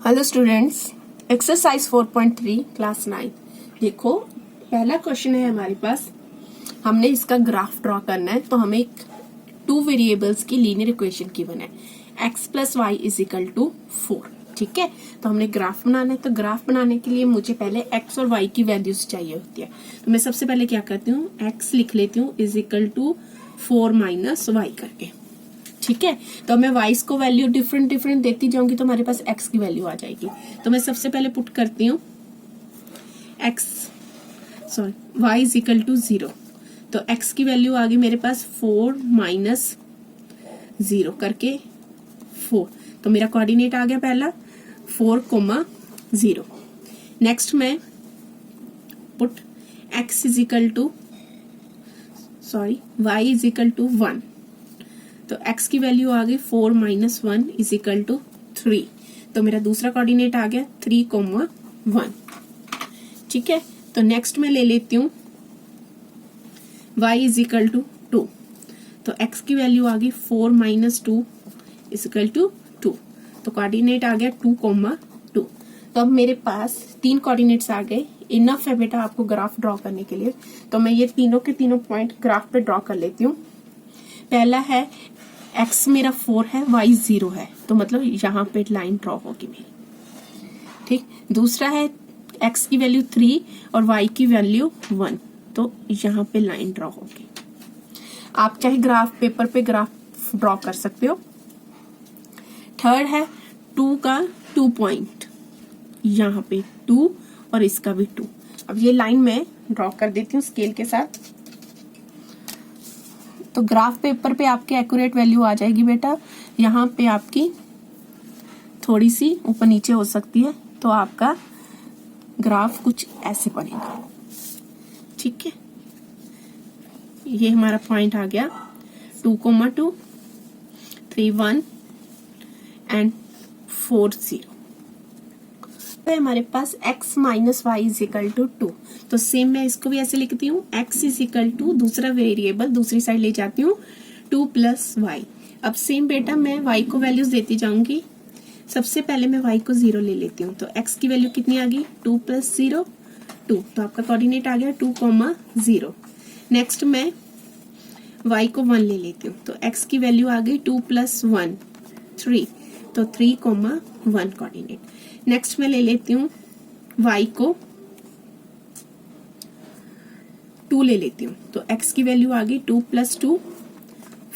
Hello students, exercise 4.3 class 9। देखो, पहला question है हमारे पास। हमने इसका ग्राफ ड्रॉ करना है, तो हमें एक 2 वेरिएबल्स की लीनियर इक्वेशन गिवन है, x plus y is equal to 4। ठीक है, तो हमने ग्राफ बनाना है। तो ग्राफ बनाने के लिए मुझे पहले x और y की वैल्यूज चाहिए होती है। तो मैं सबसे पहले क्या करती हूँ, x लिख लेती हूँ is equal to 4 minus y करके। ठीक है, तो मैं वाइस को वैल्यू डिफरेंट देती जाऊंगी तो हमारे पास एक्स की वैल्यू आ जाएगी। तो मैं सबसे पहले पुट करती हूँ वाई इज इक्वल टू 0। तो एक्स की वैल्यू आ गई मेरे पास 4 माइनस 0 करके 4। तो मेरा कोऑर्डिनेट आ गया पहला 4,0। नेक्स्ट मैं put x is equal to y is equal to 1। तो x की वैल्यू आ गई 4 माइनस 1 इज इक्वल टू 3। तो मेरा दूसरा कोऑर्डिनेट आ गया 3,1। ठीक है, तो नेक्स्ट मैं ले लेती हूँ y इज इक्वल टू 2। तो x की वैल्यू आ गई 4 माइनस 2 इज इक्वल टू 2। तो कोऑर्डिनेट आ गया 2,2। तो अब मेरे पास 3 कोऑर्डिनेट्स आ गए। इनफ है बेटा आपको ग्राफ ड्रॉ करने के लिए। तो मैं ये तीनों के तीनों पॉइंट ग्राफ पे ड्रॉ कर लेती हूँ। पहला है x मेरा 4 है, y 0 है, तो मतलब यहाँ पे लाइन ड्रॉ होगी मेरी। ठीक, दूसरा है x की वैल्यू 3 और y की वैल्यू 1, तो यहाँ पे लाइन ड्रॉ होगी। आप चाहे ग्राफ पेपर पे ग्राफ ड्रॉ कर सकते हो। थर्ड है 2 का 2 पॉइंट, यहाँ पे 2 और इसका भी 2। अब ये लाइन मैं ड्रॉ कर देती हूँ स्केल के साथ। तो ग्राफ पेपर पे आपके एक्यूरेट वैल्यू आ जाएगी बेटा। यहाँ पे आपकी थोड़ी सी ऊपर नीचे हो सकती है, तो आपका ग्राफ कुछ ऐसे बनेगा। ठीक है, ये हमारा पॉइंट आ गया 2,2, 3, 1 एंड 4, 0। तो हमारे पास x minus y is equal to 2। तो सेम मैं इसको भी ऐसे लिखती हूँ, x इज इक्वल टू दूसरा वेरिएबल दूसरी साइड ले जाती हूँ 2 प्लस वाई। अब सेम बेटा मैं y को वैल्यूज देती जाऊंगी। सबसे पहले मैं y को 0 ले लेती हूँ। तो x की वैल्यू कितनी आ गई 2 प्लस 0 2। तो आपका कोऑर्डिनेट आ गया 2,0। नेक्स्ट मैं y को 1 ले लेती हूँ। तो x की वैल्यू आ गई 2 प्लस 1 3। तो 3,1 कोऑर्डिनेट। नेक्स्ट मैं ले लेती हूँ y को 2 ले लेती हूँ। तो x की वैल्यू आ गई 2 प्लस 2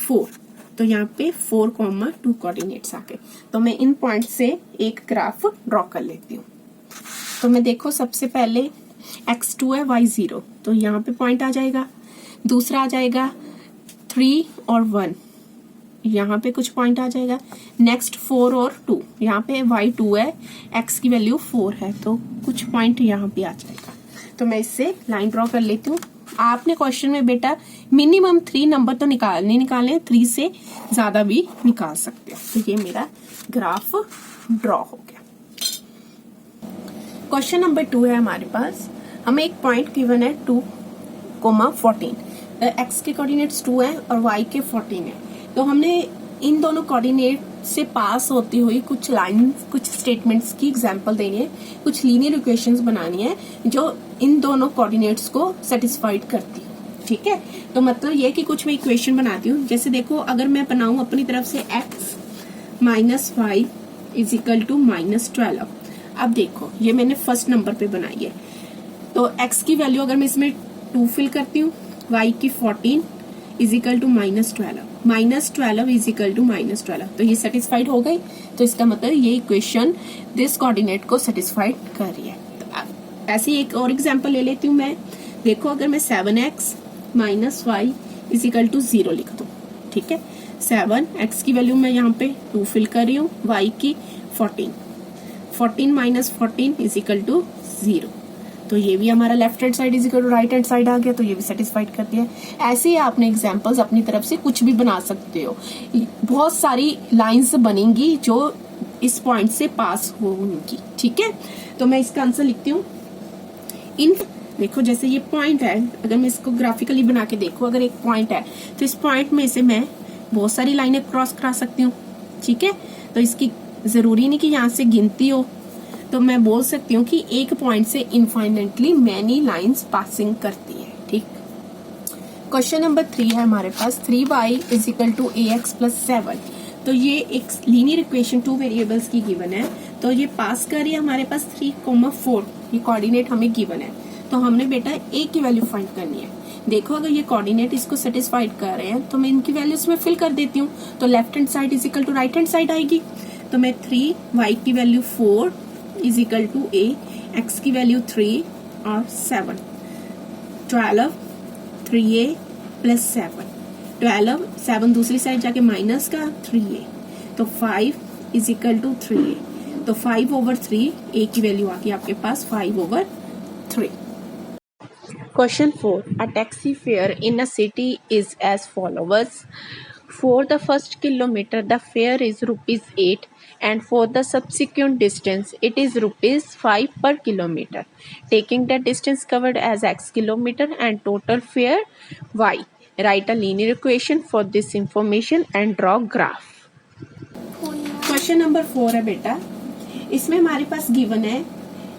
4। तो यहाँ पे 4,2 कोऑर्डिनेट्स आ गए। तो मैं इन पॉइंट से एक ग्राफ ड्रॉ कर लेती हूँ। तो मैं देखो, सबसे पहले x 2 है, y 0, तो यहाँ पे पॉइंट आ जाएगा। दूसरा आ जाएगा 3 और 1, यहाँ पे कुछ पॉइंट आ जाएगा। नेक्स्ट 4 और 2, यहाँ पे y 2 है, x की वैल्यू 4 है, तो कुछ पॉइंट यहाँ पे आ जाएगा। तो मैं इससे लाइन ड्रॉ कर लेती हूँ। आपने क्वेश्चन में बेटा मिनिमम 3 नंबर तो निकालने 3 से ज्यादा भी निकाल सकते हो। तो ये मेरा ग्राफ ड्रॉ हो गया। क्वेश्चन नंबर 2 है हमारे पास। हमें एक पॉइंट गिवन है 2,14। x के कोऑर्डिनेट्स 2 है और y के 14 है। तो हमने इन दोनों कोऑर्डिनेट से पास होती हुई कुछ लाइंस, कुछ स्टेटमेंट्स की एग्जांपल देनी है, कुछ लीनियर इक्वेशंस बनानी है जो इन दोनों कोऑर्डिनेट्स को सेटिस्फाइड करती है। ठीक है, तो मतलब ये कि कुछ मैं इक्वेशन बनाती हूँ। जैसे देखो, अगर मैं बनाऊं अपनी तरफ से x minus y is equal to -12। अब देखो, ये मैंने फर्स्ट नंबर पे बनाई है। तो x की वैल्यू अगर मैं इसमें 2 फिल करती हूँ, y की 14 is equal to -12 is equal to -12। तो ये सेटिस्फाइड हो गई। तो इसका मतलब ये इक्वेशन दिस कोऑर्डिनेट को सेटिस्फाइड कर रही है। तो ऐसी एक और एग्जांपल ले लेती हूँ मैं। देखो, अगर मैं 7x minus y is equal to 0 लिख दूँ। ठीक है, 7x की वैल्यू मैं यहाँ पे 2 फिल कर रही हूँ, y की 14 माइनस 14 इज इक्वल टू 0। तो ये भी हमारा left hand side is equal to right hand side आ गया। तो ये भी सेटिस्फाइड करती है। ऐसे ही आपने एग्जांपल्स अपनी तरफ से कुछ भी बना सकते हो। बहुत सारी लाइंस बनेंगी जो इस पॉइंट से पास होंगी। ठीक है, तो मैं इसका आंसर लिखती हूँ। देखो, जैसे ये पॉइंट है, अगर मैं इसको ग्राफिकली बना के देखूं, अगर एक पॉइंट है तो इस पॉइंट में से मैं बहुत सारी लाइनें क्रॉस करा सकती हूँ। ठीक है, तो इसकी जरूरी नहीं कि यहाँ से गिनती हो, तो मैं बोल सकती हूँ कि एक पॉइंट से इनफाइनेटली मैनी लाइंस पासिंग करती है। ठीक, क्वेश्चन नंबर 3 है हमारे पास 3y is equal to ax plus 7। तो ये एक लीनियर इक्वेशन 2 वेरिएबल्स की गिवन है। तो ये पास कर रही है हमारे पास 3,4, ये कोऑर्डिनेट हमें गिवन है। तो हमने बेटा a की वैल्यू फाइंड करनी है। देखो अगर ये कोऑर्डिनेट इसको सेटिस्फाइड कर रहे हैं तो मैं इनकी वैल्यूज में फिल कर देती हूँ। तो left hand side is equal to right hand side आएगी। तो मैं 3y की value 4 is equal to a, x की वैल्यू 3 और 7, 12 3a प्लस 7, 12 7 दूसरी साइड जाके माइनस का 3a, तो 5 इज इक्वल टू 3a। तो 5/3 a की वैल्यू आ गई आपके पास 5/3। Question 4. A taxi fare in a city is as follows. For the first kilometer, the fare is ₹8, and for the subsequent distance, it is ₹5 per kilometer. Taking the distance covered as x kilometer and total fare y. Write a linear equation for this information and draw graph. Question number 4 है बेटा, इसमें हमारे पास given है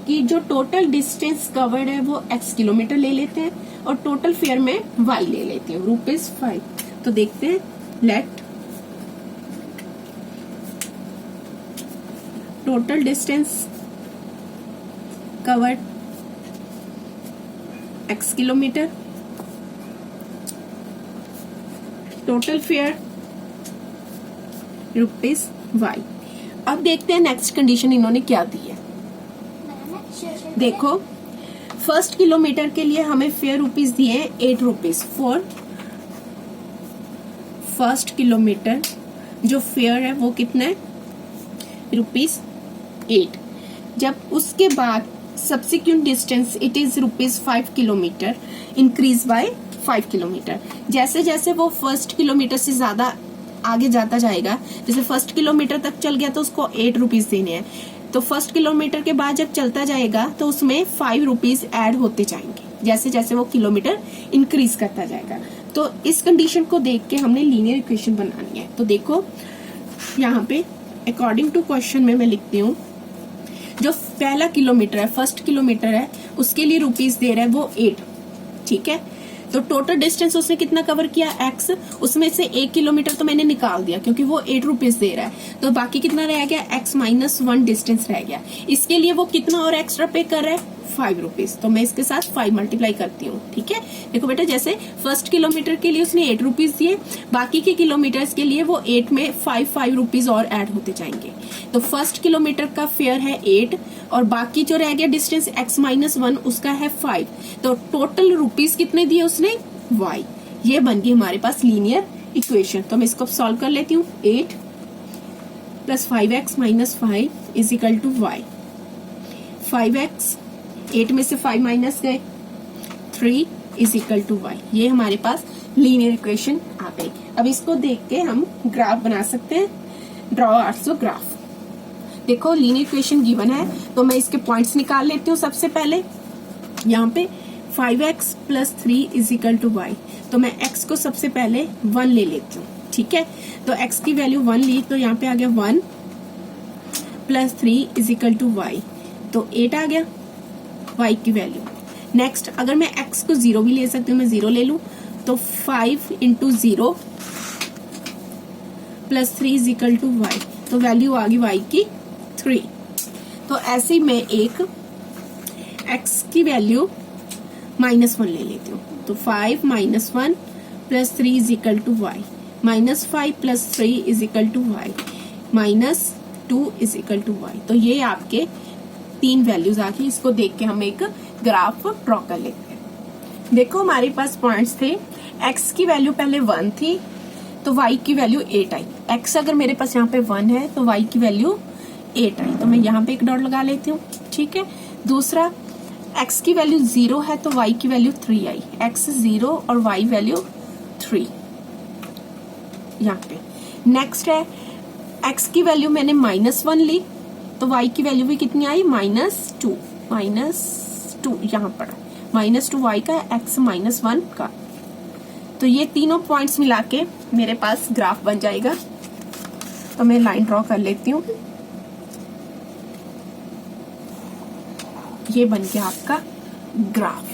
कि जो total distance covered है वो x kilometre ले लेते हैं और टोटल फेयर में y ले लेते हैं ₹5। तो देखते हैं, let total distance covered x kilometre, total fair ₹y। अब देखते हैं नेक्स्ट कंडीशन इन्होंने क्या दी है। देखो फर्स्ट किलोमीटर के लिए हमें फेयर रुपीज दिए ₹8 फॉर फर्स्ट किलोमीटर। जो फेयर है वो कितना है ₹8। जब उसके बाद subsequent distance it is ₹5 kilometre increase by 5 kilometre. जैसे जैसे वो फर्स्ट किलोमीटर से ज्यादा आगे जाता जाएगा, जैसे फर्स्ट किलोमीटर तक चल गया तो उसको ₹8 देने हैं, तो फर्स्ट किलोमीटर के बाद जब चलता जाएगा तो उसमें ₹5 ऐड होते जाएंगे जैसे जैसे वो किलोमीटर इंक्रीज करता जाएगा। तो इस कंडीशन को देख के हमने लीनियर इक्वेशन बनानी है। तो देखो यहाँ पे अकॉर्डिंग टू क्वेश्चन में मैं लिखती हूँ, जो पहला किलोमीटर है फर्स्ट किलोमीटर है उसके लिए रुपीज दे रहा है वो 8। ठीक है, तो टोटल डिस्टेंस उसने कितना कवर किया x, उसमें से 1 किलोमीटर तो मैंने निकाल दिया क्योंकि वो ₹8 दे रहा है। तो बाकी कितना रह गया, x-1 डिस्टेंस रह गया। इसके लिए वो कितना और एक्स्ट्रा पे कर रहा है ₹5। तो मैं इसके साथ 5 मल्टीप्लाई करती हूँ। ठीक है, देखो बेटा जैसे फर्स्ट किलोमीटर के लिए उसने ₹8 दिए, बाकी के किलोमीटर्स के लिए वो 8 में ₹5 और ऐड होते जाएंगे। तो फर्स्ट किलोमीटर का फेयर है 8 और बाकी जो रह गया डिस्टेंस x-1 उसका है 5। तो टोटल रुपीज कितने दिए उसने, y। ये बन गई हमारे पास लीनियर इक्वेशन। तो मैं इसको सॉल्व कर लेती हूँ। 8 + 5x - 5 is equal to y। 5x 8 में से 5 माइनस गए, 3 इज इक्वल टू y। ये हमारे पास लीनियर इक्वेशन आ गई। अब इसको देख के हम ग्राफ बना सकते हैं। Draw also graph. देखो लीनियर इक्वेशन गिवन है तो मैं इसके पॉइंट्स निकाल लेती हूँ। सबसे पहले यहाँ पे 5x + 3 is equal to y, तो मैं x को सबसे पहले 1 ले लेती हूँ। ठीक है, तो x की वैल्यू 1 ली तो यहाँ पे आ गया 1 + 3 इज इक्वल टू y, तो 8 आ गया y की वैल्यू। नेक्स्ट अगर मैं x को 0 भी ले सकती हूँ, मैं 0 ले लूं तो 5 × 0 + 3 इज इक्वल टू y, तो वैल्यू आ गई y की 3। तो ऐसे मैं एक x की वैल्यू -1 ले लेती हूँ। तो 5 - 1 + 3 is equal to y, -5 + 3 is equal to y, -2 is equal to y। तो ये आपके 3 वैल्यूज आ गई। इसको देख के हम एक ग्राफ ड्रॉ कर लेते हैं। देखो हमारे पास पॉइंट्स थे, x की वैल्यू पहले 1 थी तो y की वैल्यू 8 आई। x अगर मेरे पास यहाँ पे 1 है तो y की वैल्यू 8 आई, तो मैं यहाँ पे एक डॉट लगा लेती हूँ। ठीक है, दूसरा x की वैल्यू 0 है तो y की वैल्यू 3 आई, x 0 और y वैल्यू 3 यहाँ पे। नेक्स्ट है x की वैल्यू मैंने -1 ली तो y की वैल्यू भी कितनी आई, -2 यहाँ पड़ा, -2y का x -1 का। तो ये तीनों पॉइंट्स मिला के मेरे पास ग्राफ बन जाएगा। तो मैं लाइन ड्रॉ कर लेती हूँ। ये बन गया आपका ग्राफ।